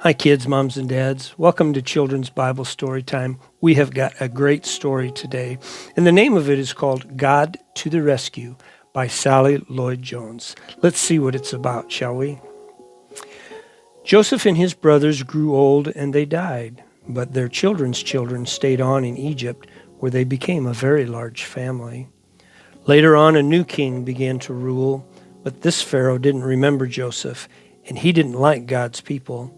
Hi kids, moms and dads. Welcome to Children's Bible Story Time. We have got a great story today, and the name of it is called God to the Rescue by Sally Lloyd Jones. Let's see what it's about, shall we? Joseph and his brothers grew old and they died, but their children's children stayed on in Egypt, where they became a very large family. Later on, a new king began to rule, but this Pharaoh didn't remember Joseph, and he didn't like God's people.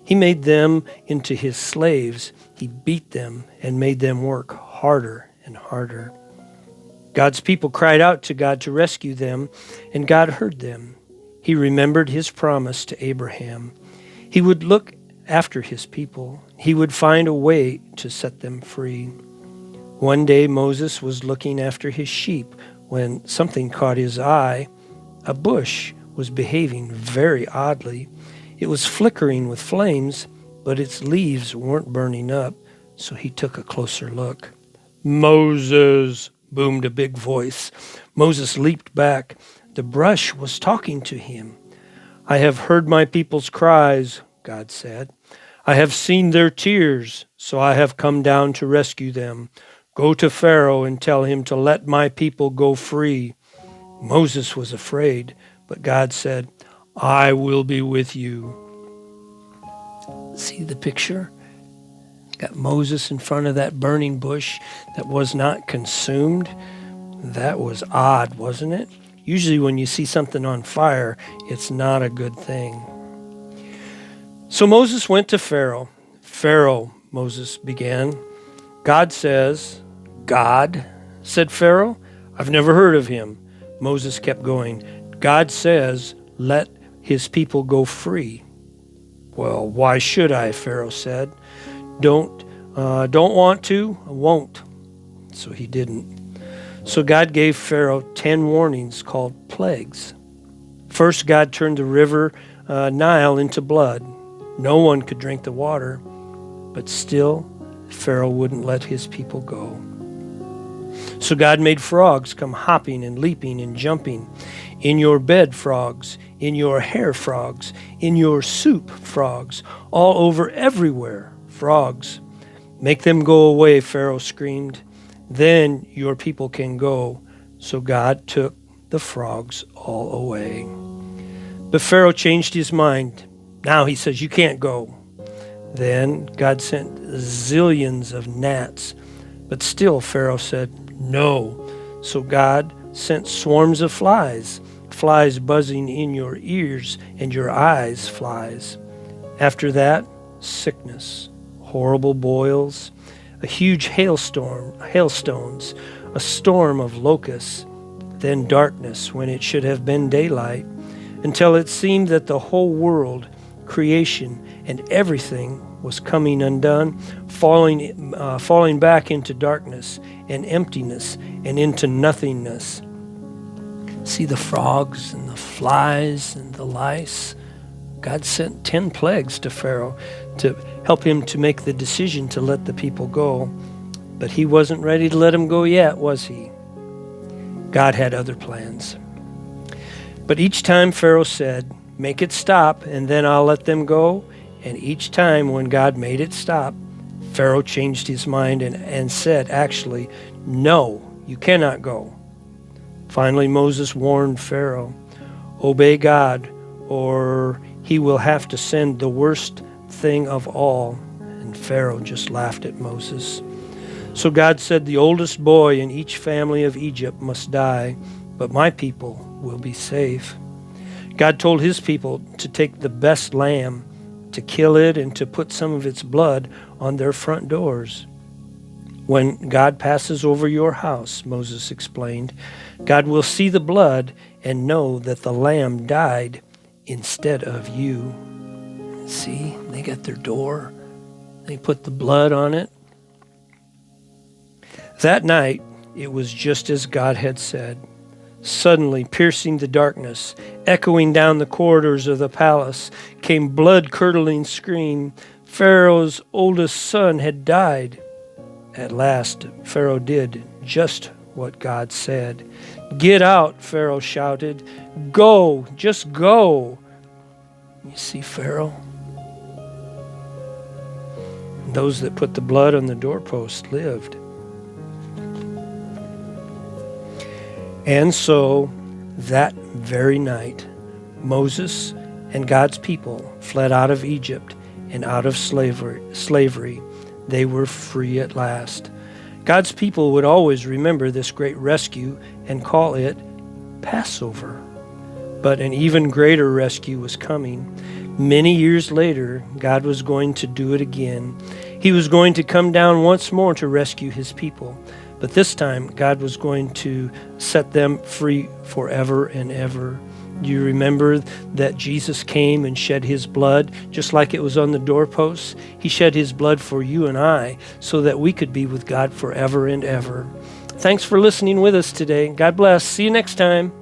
He made them into his slaves. He beat them and made them work harder and harder. God's people cried out to God to rescue them, and God heard them. He remembered his promise to Abraham. He would look after his people. He would find a way to set them free. One day Moses was looking after his sheep when something caught his eye. A bush was behaving very oddly. It was flickering with flames, but its leaves weren't burning up, so he took a closer look. "Moses!" boomed a big voice. Moses leaped back. The brush was talking to him. "I have heard my people's cries," God said. "I have seen their tears, so I have come down to rescue them. Go to Pharaoh and tell him to let my people go free." Moses was afraid, but God said, "I will be with you." See the picture? Got Moses in front of that burning bush that was not consumed. That was odd, wasn't it? Usually when you see something on fire, it's not a good thing. So Moses went to Pharaoh. "Pharaoh," Moses began. "God says." "God?" said Pharaoh. "I've never heard of him." Moses kept going. "God says, let his people go free." "Well, why should I?" Pharaoh said. Don't want to, I won't." So he didn't. So God gave Pharaoh 10 warnings called plagues. First, God turned the river Nile into blood. No one could drink the water, but still Pharaoh wouldn't let his people go. So God made frogs come hopping and leaping and jumping. "In your bed, frogs. In your hair, frogs. In your soup, frogs. All over, everywhere, frogs. Make them go away," Pharaoh screamed. "Then your people can go." So God took the frogs all away. But Pharaoh changed his mind. Now he says, "You can't go." Then God sent zillions of gnats. But still Pharaoh said, "No." So God sent swarms of flies, flies buzzing in your ears and your eyes, flies. After that, sickness, horrible boils, a huge hailstones, a storm of locusts, then darkness when it should have been daylight, until it seemed that the whole world, creation, and everything was coming undone, falling back into darkness and emptiness and into nothingness. See the frogs and the flies and the lice? God sent 10 plagues to Pharaoh to help him to make the decision to let the people go. But he wasn't ready to let them go yet, was he? God had other plans. But each time Pharaoh said, "Make it stop, and then I'll let them go." And each time when God made it stop, Pharaoh changed his mind and said, actually, "No, you cannot go." Finally, Moses warned Pharaoh, "Obey God, or he will have to send the worst thing of all." And Pharaoh just laughed at Moses. So God said, "The oldest boy in each family of Egypt must die, but my people will be safe." God told his people to take the best lamb, to kill it, and to put some of its blood on their front doors. "When God passes over your house," Moses explained, "God will see the blood and know that the lamb died instead of you." See, they got their door. They put the blood on it. That night, it was just as God had said. Suddenly, piercing the darkness, echoing down the corridors of the palace, came blood-curdling scream. Pharaoh's oldest son had died. At last, Pharaoh did just what God said. "Get out," Pharaoh shouted. "Go, just go." You see, Pharaoh, Those that put the blood on the doorpost lived. And so that very night, Moses and God's people fled out of Egypt and out of slavery. They were free at last. God's people would always remember this great rescue and call it Passover. But an even greater rescue was coming. Many years later, God was going to do it again. He was going to come down once more to rescue his people. But this time, God was going to set them free forever and ever. Do you remember that Jesus came and shed his blood just like it was on the doorposts? He shed his blood for you and I so that we could be with God forever and ever. Thanks for listening with us today. God bless. See you next time.